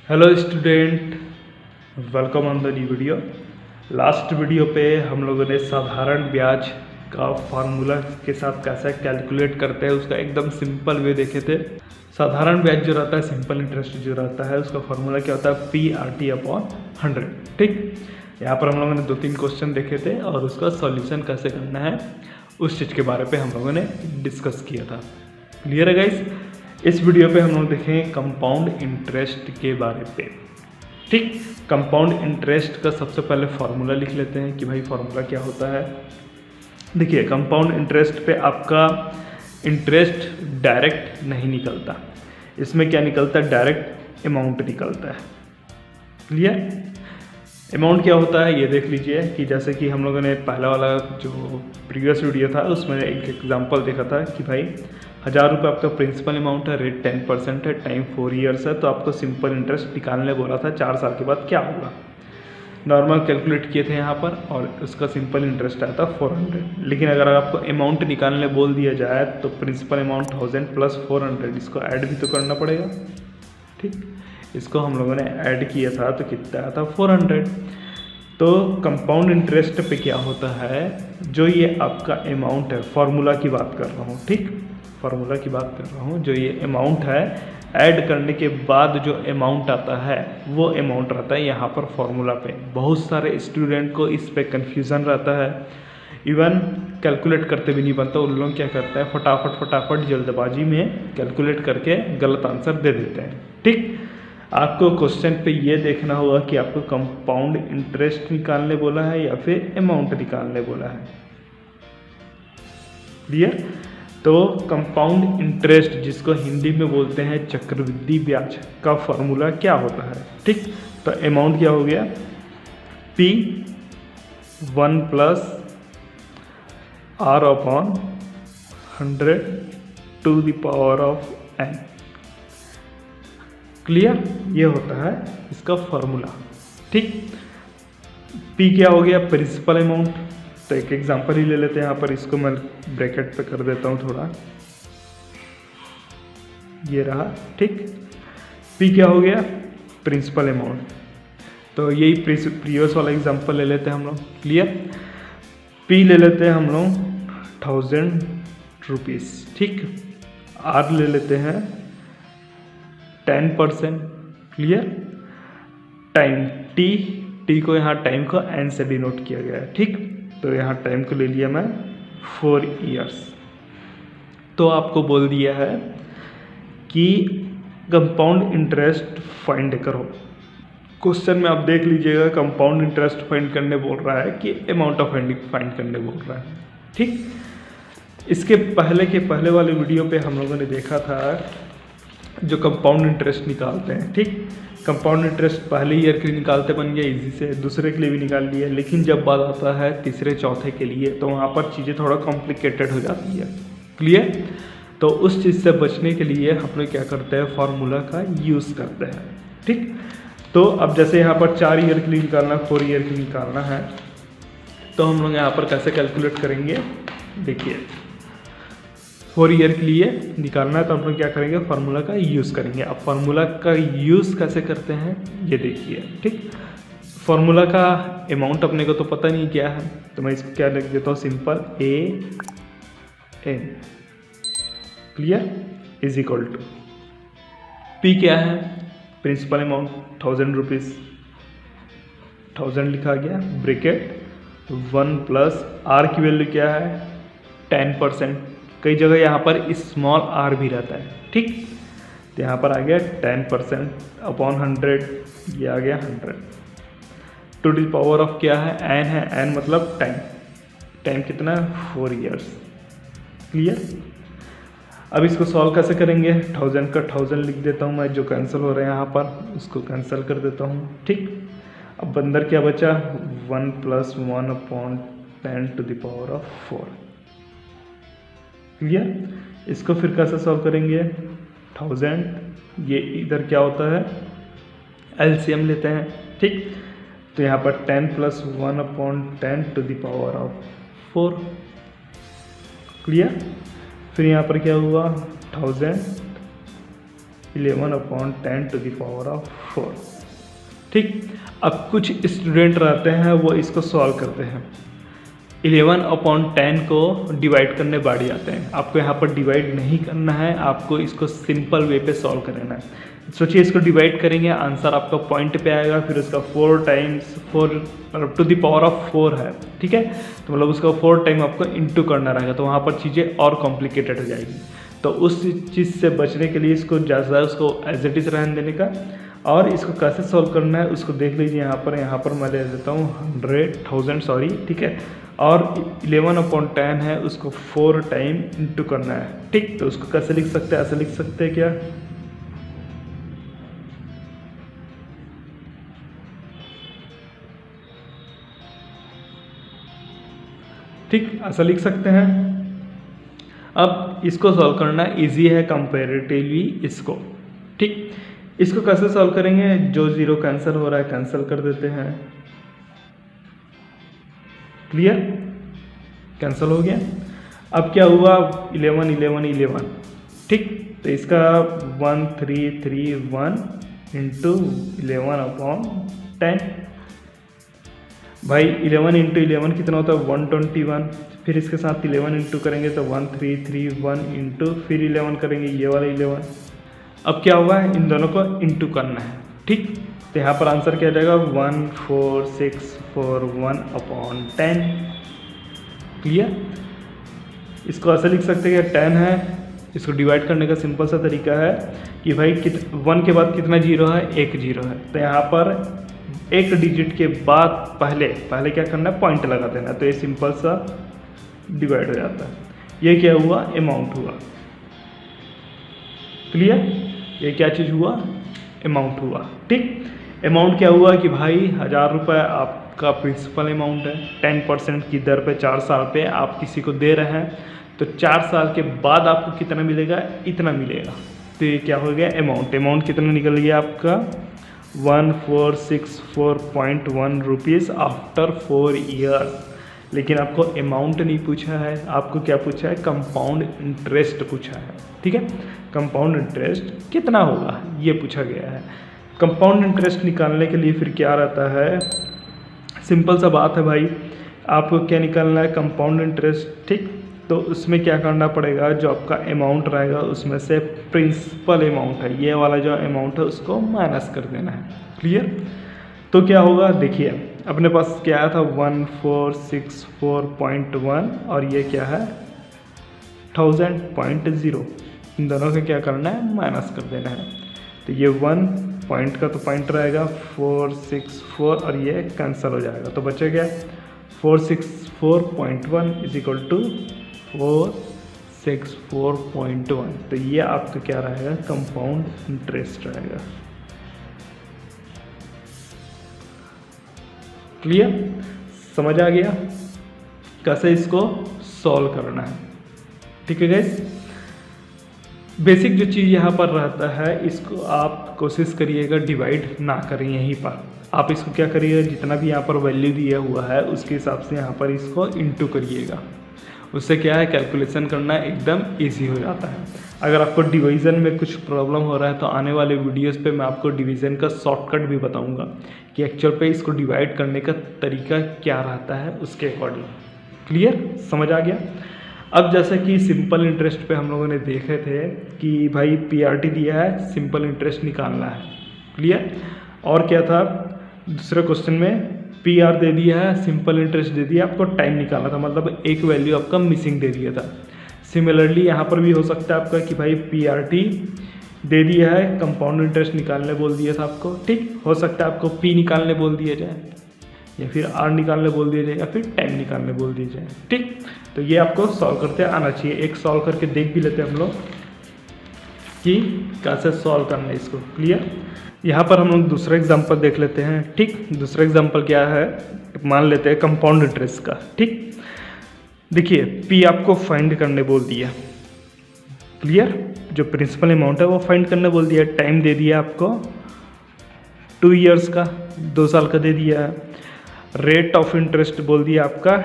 Hello student, welcome on the new video. Last video पे हम लोगों ने साधारण ब्याज का फार्मूला के साथ कैसे कैलकुलेट करते हैं उसका एकदम सिंपल वे देखे थे। साधारण ब्याज जो रहता है, सिंपल इंटरेस्ट जो रहता है, उसका फार्मूला क्या होता है, PRT/100। ठीक, यहाँ पर हम लोगों ने 2-3 क्वेश्चन देखे थे और उसका सॉल्यूशन कैसे करना है उस चीज़ के बारे पे हम लोगों ने डिस्कस किया था। क्लियर है गाइस? इस वीडियो पे हम लोग देखेंगे कंपाउंड इंटरेस्ट के बारे पे। ठीक, कंपाउंड इंटरेस्ट का सबसे पहले फार्मूला लिख लेते हैं कि भाई फार्मूला क्या होता है। देखिए, कंपाउंड इंटरेस्ट पे आपका इंटरेस्ट डायरेक्ट नहीं निकलता, इसमें क्या निकलता है, डायरेक्ट अमाउंट निकलता है। क्लियर? अमाउंट क्या होता है ये देख लीजिए कि जैसे कि हम लोगों ने पहला वाला जो प्रीवियस वीडियो था उसमें एक एग्जांपल देखा था कि भाई 1000 रुपये आपका प्रिंसिपल अमाउंट है, रेट 10% है, टाइम 4 ईयर्स है, तो आपको सिंपल इंटरेस्ट निकालने बोला था 4 साल के बाद क्या होगा। नॉर्मल कैलकुलेट किए थे यहाँ पर और उसका सिंपल इंटरेस्ट आया था 400। लेकिन अगर आपको अमाउंट निकालने बोल दिया जाए तो प्रिंसिपल अमाउंट 1000 प्लस 400, इसको ऐड भी तो करना पड़ेगा। ठीक, इसको हम लोगों ने ऐड किया था तो कितना आया था, 400। तो कंपाउंड इंटरेस्ट पे क्या होता है, जो ये आपका अमाउंट है, फार्मूला की बात कर रहा हूँ, ठीक, फार्मूला की बात कर रहा हूँ, जो ये अमाउंट है ऐड करने के बाद जो अमाउंट आता है वो अमाउंट रहता है यहाँ पर फार्मूला पे। बहुत सारे स्टूडेंट को इस पे कन्फ्यूज़न रहता है, इवन कैलकुलेट करते भी नहीं बनता। उन लोग क्या करते हैं, फटाफट जल्दबाजी में कैलकुलेट करके गलत आंसर दे देते हैं। ठीक, आपको क्वेश्चन पे ये देखना होगा कि आपको कंपाउंड इंटरेस्ट निकालने बोला है या फिर अमाउंट निकालने बोला है। क्लियर? तो कंपाउंड इंटरेस्ट, जिसको हिंदी में बोलते हैं चक्रवृद्धि ब्याज, का फॉर्मूला क्या होता है। ठीक, तो अमाउंट क्या हो गया, P1 plus R/100 to the power of n। Clear? ये होता है इसका फॉर्मूला। ठीक, P क्या हो गया, प्रिंसिपल अमाउंट। तो एक एग्जांपल ही ले लेते हैं यहाँ पर, इसको मैं ब्रैकेट पे कर देता हूँ थोड़ा, ये रहा। ठीक, P क्या हो गया, प्रिंसिपल अमाउंट। तो यही प्रीवियस वाला एग्जांपल ले लेते हैं हम लोग। क्लियर? P ले लेते हैं हम लोग 1000 रुपीज़। ठीक, R ले लेते हैं 10%। क्लियर? टाइम T को यहाँ टाइम को N से डिनोट किया गया है। ठीक, तो यहाँ टाइम को ले लिया मैं 4 ईयर्स। तो आपको बोल दिया है कि कंपाउंड इंटरेस्ट फाइंड करो। क्वेश्चन में आप देख लीजिएगा, कंपाउंड इंटरेस्ट फाइंड करने बोल रहा है कि अमाउंट ऑफ फाइंड करने बोल रहा है। ठीक, इसके पहले वाले वीडियो पे हम लोगों ने देखा था जो कंपाउंड इंटरेस्ट निकालते हैं। ठीक, कंपाउंड इंटरेस्ट पहले ईयर के लिए निकालते बन गया इजी से, दूसरे के लिए भी निकाल लिया, लेकिन जब बात आता है तीसरे चौथे के लिए तो वहाँ पर चीज़ें थोड़ा कॉम्प्लिकेटेड हो जाती है। क्लियर? तो उस चीज़ से बचने के लिए हम लोग क्या करते हैं, फार्मूला का यूज़ करते हैं। ठीक, तो अब जैसे यहाँ पर 4 ईयर के लिए निकालना, 4 ईयर के लिए निकालना है, तो हम लोग यहाँ पर कैसे कैलकुलेट करेंगे, देखिए 4 ईयर के लिए निकालना है तो हम लोग क्या करेंगे, फार्मूला का यूज़ करेंगे। अब फार्मूला का यूज़ कैसे करते हैं ये देखिए। ठीक, फार्मूला का अमाउंट अपने को तो पता नहीं क्या है, तो मैं इसको क्या लिख देता हूँ, simple AN। Clear? Is equal to P क्या है, प्रिंसिपल अमाउंट 1000 रुपीज़, 1000 लिखा गया, ब्रैकेट 1 प्लस R की वैल्यू क्या है, 10%। कई जगह यहाँ पर स्मॉल r भी रहता है। ठीक, तो यहाँ पर आ गया 10% अपॉन 100, ये आ गया 100 टू द पावर ऑफ क्या है, n है, n मतलब टाइम। टाइम कितना है, 4 ईयर्स। क्लियर? अब इसको सॉल्व कैसे करेंगे, 1000 का 1000 लिख देता हूँ मैं, जो कैंसिल हो रहे हैं यहाँ पर उसको कैंसिल कर देता हूँ। ठीक, अब अंदर क्या बचा, 1 plus 1 upon 10 to the power of 4। Clear? इसको फिर कैसे सॉल्व करेंगे, 1000, ये इधर क्या होता है, LCM लेते हैं। ठीक, तो यहाँ पर 10 plus 1 upon 10 to the power of 4। Clear? फिर यहाँ पर क्या हुआ, 1000 11/10⁴। ठीक, अब कुछ स्टूडेंट रहते हैं वो इसको सॉल्व करते हैं, 11/10 को डिवाइड करने बाड़ी आते हैं। आपको यहाँ पर डिवाइड नहीं करना है, आपको इसको सिंपल वे पे सॉल्व करना है। सोचिए इसको डिवाइड करेंगे, आंसर आपका पॉइंट पे आएगा, फिर उसका 4 टाइम्स 4 है, ठीक है। तो मतलब उसका 4 टाइम आपको इंटू करना रहेगा, तो वहाँ पर चीज़ें और कॉम्प्लिकेटेड हो जाएगी। तो उस चीज़ से बचने के लिए इसको ज़्यादा उसको एज इट इज़ रहने देने का, और इसको कैसे सॉल्व करना है उसको देख लीजिए। यहाँ पर मैं ले देता हूँ 100,000 ठीक है, और 11/10 है, उसको 4 टाइम इंटू करना है। ठीक, तो उसको कैसे लिख सकते हैं, ऐसे लिख सकते हैं क्या, ठीक, ऐसा लिख सकते हैं। अब इसको सॉल्व करना इजी है कंपैरेटिवली इसको। ठीक, इसको कैसे सॉल्व करेंगे, जो जीरो कैंसिल हो रहा है कैंसिल कर देते हैं। क्लियर, कैंसिल हो गया। अब क्या हुआ, 11 11 11। ठीक, तो इसका 1331 इंटू 11/10। भाई 11 इंटू 11 कितना होता है, 121। फिर इसके साथ 11 इंटू करेंगे तो 1331 इंटू फिर 11 करेंगे, ये वाला 11। अब क्या हुआ है, इन दोनों को इंटू करना है। ठीक, तो यहाँ पर आंसर क्या जाएगा, 14641/10। क्लियर, इसको ऐसा लिख सकते हैं कि 10 है, इसको डिवाइड करने का सिंपल सा तरीका है कि भाई 1 के बाद कितना जीरो है, 1 जीरो है। तो यहाँ पर एक डिजिट के बाद पहले क्या करना है, पॉइंट लगा देना, तो ये सिंपल सा डिवाइड हो जाता है। ये क्या हुआ, अमाउंट हुआ। क्लियर, ये क्या चीज़ हुआ, अमाउंट हुआ। ठीक, अमाउंट क्या हुआ कि भाई 1000 रुपये आपका प्रिंसिपल अमाउंट है, 10% की दर पे 4 साल पे आप किसी को दे रहे हैं, तो 4 साल के बाद आपको कितना मिलेगा, इतना मिलेगा। तो ये क्या हो गया, अमाउंट। अमाउंट कितना निकल गया आपका, 1464.1 रुपीज़ आफ्टर 4 ईयर्स। लेकिन आपको अमाउंट नहीं पूछा है, आपको क्या पूछा है, कंपाउंड इंटरेस्ट पूछा है। ठीक है, कंपाउंड इंटरेस्ट कितना होगा ये पूछा गया है। कंपाउंड इंटरेस्ट निकालने के लिए फिर क्या रहता है, सिंपल सा बात है भाई, आपको क्या निकालना है, कंपाउंड इंटरेस्ट। ठीक, तो उसमें क्या करना पड़ेगा, जो आपका अमाउंट रहेगा उसमें से प्रिंसिपल अमाउंट है, ये वाला जो अमाउंट है उसको माइनस कर देना है। क्लियर, तो क्या होगा, देखिए अपने पास क्या आया था, 1464.1 और ये क्या है 1000.0। इन दोनों का क्या करना है, माइनस कर देना है। तो ये 1 पॉइंट का तो पॉइंट रहेगा 464 और ये कैंसिल हो जाएगा, तो बचेगा 464.1 इज इक्वल टू 464.1। तो ये आपका क्या रहेगा, कंपाउंड इंटरेस्ट रहेगा। क्लियर, समझ आ गया कैसे इसको सॉल्व करना है। ठीक है गाइस, बेसिक जो चीज़ यहाँ पर रहता है इसको आप कोशिश करिएगा डिवाइड ना करें। यहीं पर आप इसको क्या करिएगा, जितना भी यहाँ पर वैल्यू दिया हुआ है उसके हिसाब से यहाँ पर इसको इंटू करिएगा। उससे क्या है, कैलकुलेशन करना एकदम इजी हो जाता है। अगर आपको डिवीज़न में कुछ प्रॉब्लम हो रहा है तो आने वाले वीडियोस पे मैं आपको डिवीज़न का शॉर्टकट भी बताऊंगा कि एक्चुअल पे इसको डिवाइड करने का तरीका क्या रहता है उसके अकॉर्डिंग। क्लियर, समझ आ गया। अब जैसे कि सिंपल इंटरेस्ट पे हम लोगों ने देखे थे कि भाई पीआरटी दिया है, सिंपल इंटरेस्ट निकालना है। क्लियर, और क्या था दूसरे क्वेश्चन में, पीआर दे दिया है, सिंपल इंटरेस्ट दे दिया, आपको टाइम निकालना था, मतलब एक वैल्यू आपका मिसिंग दे दिया था। सिमिलरली यहाँ पर भी हो सकता है आपका कि भाई पीआरटी दे दिया है, कंपाउंड इंटरेस्ट निकालने बोल दिया था आपको। ठीक, हो सकता है आपको पी निकालने बोल दिया जाए, या फिर आर निकालने बोल दिया जाए, या फिर टाइम निकालने बोल दिया जाए। ठीक, तो ये आपको सॉल्व करते आना चाहिए। एक सॉल्व करके देख भी लेते हैं हम लोग कि कैसे सॉल्व करना है इसको। क्लियर, यहाँ पर हम लोग दूसरा एग्जांपल देख लेते हैं। ठीक, दूसरा एग्जांपल क्या है, मान लेते हैं कंपाउंड इंटरेस्ट का। ठीक, देखिए पी आपको फाइंड करने बोल दिया। क्लियर, जो प्रिंसिपल अमाउंट है वो फाइंड करने बोल दिया। टाइम दे दिया आपको 2 ईयर्स का, 2 साल का दे दिया है। रेट ऑफ इंटरेस्ट बोल दिया आपका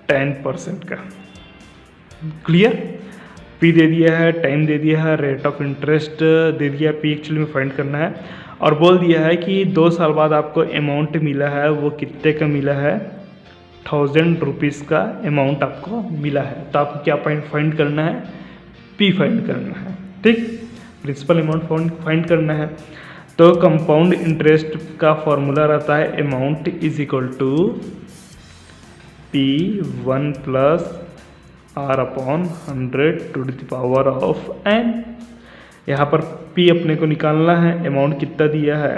10% का। क्लियर, पी दे दिया है, टाइम दे दिया है, रेट ऑफ इंटरेस्ट दे दिया है, पी एक्चुअली में फाइंड करना है। और बोल दिया है कि 2 साल बाद आपको अमाउंट मिला है, वो कितने का मिला है, 1000 रुपीज़ का अमाउंट आपको मिला है। तो आपको क्या फाइंड करना है, पी फाइंड करना है, ठीक, प्रिंसिपल अमाउंट फाइंड करना है। तो कंपाउंड इंटरेस्ट का फॉर्मूला रहता है amount is equal to P1 plus R upon 100 to the power of n। यहाँ पर P अपने को निकालना है, अमाउंट कितना दिया है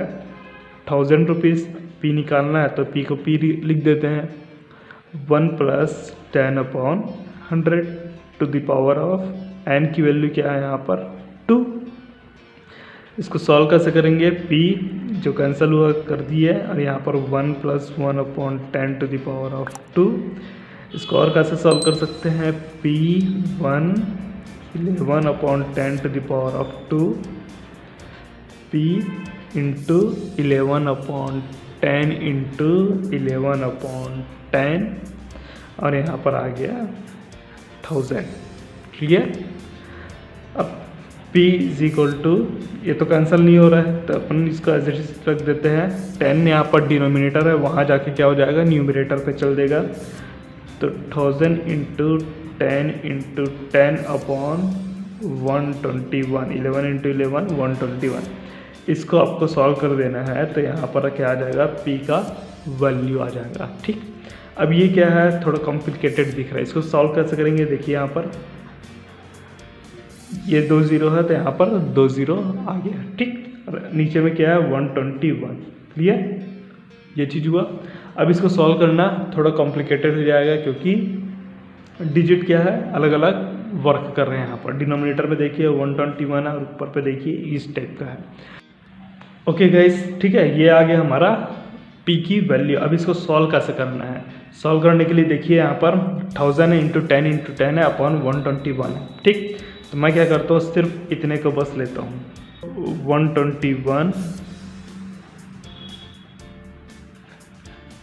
1000 रुपीज़, P निकालना है तो P को P लिख देते हैं 1 plus 10 upon 100 to the power of n की वैल्यू क्या है यहाँ पर 2। इसको सॉल्व कैसे करेंगे, P जो कैंसिल हुआ कर दिए और यहाँ पर 1 plus 1 upon 10 to the power of 2। इसको और कैसे सॉल्व कर सकते हैं, P1 11 upon 10 to the power of 2 P into 11 upon 10 into 11 upon 10 और यहाँ पर आ गया 1000। क्लियर। अब P इज इक्वल टू, ये तो कैंसिल नहीं हो रहा है तो अपन इसको एज इट इज रख देते हैं। 10 यहाँ पर डिनोमिनेटर है, वहाँ जाके क्या हो जाएगा, न्यूमरेटर पे चल देगा। तो 1000 इंटू 10 इंटू 10 अपॉन 121, 11 इंटू 11 121। इसको आपको सॉल्व कर देना है तो यहाँ पर क्या आ जाएगा, P का वैल्यू आ जाएगा। ठीक, अब ये क्या है, थोड़ा कॉम्प्लिकेटेड दिख रहा है, इसको सॉल्व कैसे करेंगे, देखिए यहाँ पर ये 2 0 है तो यहाँ पर 2 0 आ गया। ठीक, और नीचे में क्या है 121। क्लियर, ये चीज़ हुआ। अब इसको सॉल्व करना थोड़ा कॉम्प्लिकेटेड हो जाएगा क्योंकि डिजिट क्या है, अलग अलग वर्क कर रहे हैं। यहाँ पर डिनोमिनेटर पे देखिए 121 है और ऊपर पे देखिए इस टाइप का है। ओके गाइस, ठीक है, ये आ गया हमारा P की वैल्यू। अब इसको सॉल्व कैसे करना है, सॉल्व करने के लिए देखिए यहाँ पर 1000 है इंटू 10 है अपॉन 121 है। ठीक, तो मैं क्या करता हूँ, सिर्फ इतने को बस लेता हूँ 121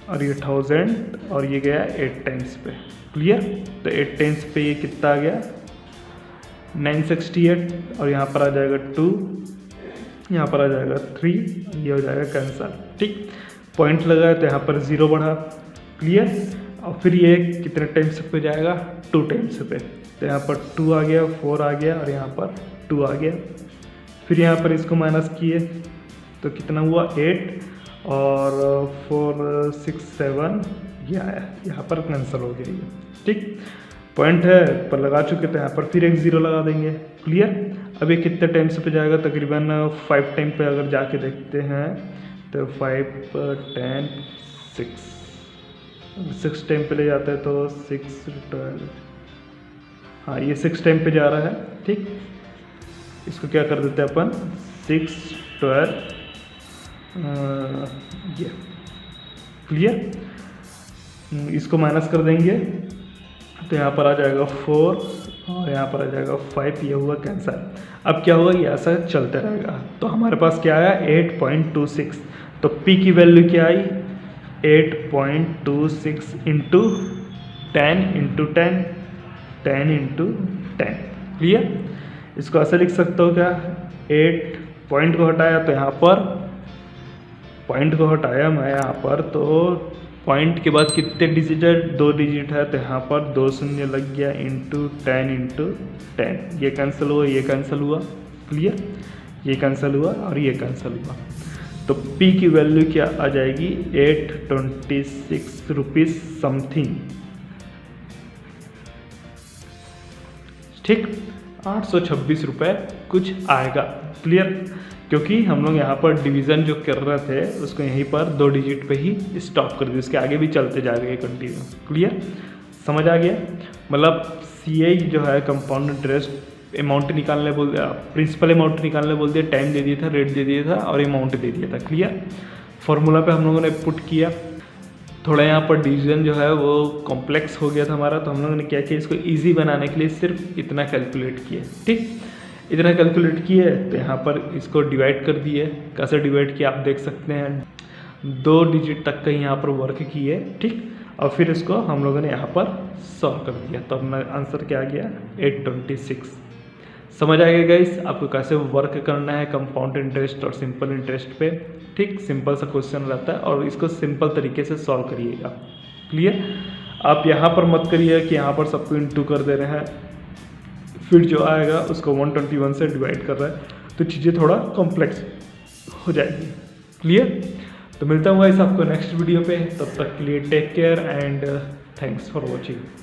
और ये 1000 और ये गया 8 टाइम्स पे। क्लियर, तो 8 टाइम्स पे ये कितना आ गया 968 और यहाँ पर आ जाएगा 2, यहाँ पर आ जाएगा 3, ये हो जाएगा कैंसल। ठीक, पॉइंट लगाया तो यहाँ पर 0 बढ़ा। क्लियर, और फिर ये कितने टाइम्स पे जाएगा, 2 टाइम्स पे, तो यहाँ पर 2 आ गया, 4 आ गया और यहाँ पर 2 आ गया। फिर यहाँ पर इसको माइनस किए तो कितना हुआ 8 और 4 6 7 ये आया, यहाँ पर कैंसिल हो गया ये। ठीक, पॉइंट है पर लगा चुके थे, यहाँ पर फिर एक 0 लगा देंगे। क्लियर, अब ये कितने टाइम्स पे जाएगा, तकरीबन 5 टाइम पे अगर जाके देखते हैं तो 5 10 6 टाइम पे ले जाते हैं तो 6 12, हाँ ये 6 टाइम पे जा रहा है। ठीक, इसको क्या कर देते हैं अपन 6 12 ये। क्लियर, इसको माइनस कर देंगे तो यहाँ पर आ जाएगा 4 और यहाँ पर आ जाएगा 5, ये हुआ कैंसल। अब क्या होगा, ये ऐसा चलते रहेगा। तो हमारे पास क्या आया 8.26, तो P की वैल्यू क्या आई 8.26 इंटू 10 इंटू 10 10 इंटू 10। क्लियर, इसको ऐसे लिख सकते हो क्या, 8 पॉइंट को हटाया तो यहाँ पर पॉइंट को हटाया मैं यहाँ पर, तो पॉइंट के बाद कितने डिजिट है, 2 डिजिट है, तो यहाँ पर 2 शून्य लग गया इंटू 10, ये कैंसिल हुआ, ये कैंसिल हुआ। क्लियर, ये कैंसिल हुआ और ये कैंसिल हुआ। तो P की वैल्यू क्या आ जाएगी 826 रुपीज़ समथिंग। ठीक, 826 रुपये कुछ आएगा। क्लियर, क्योंकि हम लोग यहाँ पर डिवीज़न जो कर रहे थे उसको यहीं पर 2 डिजिट पे ही स्टॉप कर दिया, उसके आगे भी चलते जाएगा कंटिन्यू। क्लियर, समझ आ गया। मतलब CA जो है कंपाउंड इंटरेस्ट अमाउंट निकालने बोल दिया, प्रिंसिपल अमाउंट निकालने बोल दिया, टाइम दे दिया था, रेट दे दिया था और अमाउंट दे दिया था। क्लियर, फॉर्मूला पे हम लोगों ने पुट किया। थोड़ा यहाँ पर डिवीजन जो है वो कॉम्प्लेक्स हो गया था हमारा, तो हम लोगों ने क्या किया, इसको इजी बनाने के लिए सिर्फ इतना कैलकुलेट किया। ठीक, इतना कैलकुलेट किए तो यहाँ पर इसको डिवाइड कर दिए। कैसे डिवाइड किया आप देख सकते हैं, 2 डिजिट तक का यहाँ पर वर्क किए। ठीक, और फिर इसको हम लोगों ने यहाँ पर सॉल्व कर दिया, तो अपना आंसर क्या आ गया 826। समझ आएगा गाइस आपको कैसे वर्क करना है कंपाउंड इंटरेस्ट और सिंपल इंटरेस्ट पे। ठीक, सिंपल सा क्वेश्चन रहता है और इसको सिंपल तरीके से सॉल्व करिएगा। क्लियर? आप यहाँ पर मत करिए कि यहाँ पर सबको इंटू कर दे रहे हैं, फिर जो आएगा उसको 121 से डिवाइड कर रहा है, तो चीज़ें थोड़ा कॉम्प्लेक्स हो जाएगी। क्लियर? तो मिलता हूँ गाइस आपको नेक्स्ट वीडियो पे, तब तक के लिए take care and thanks for watching.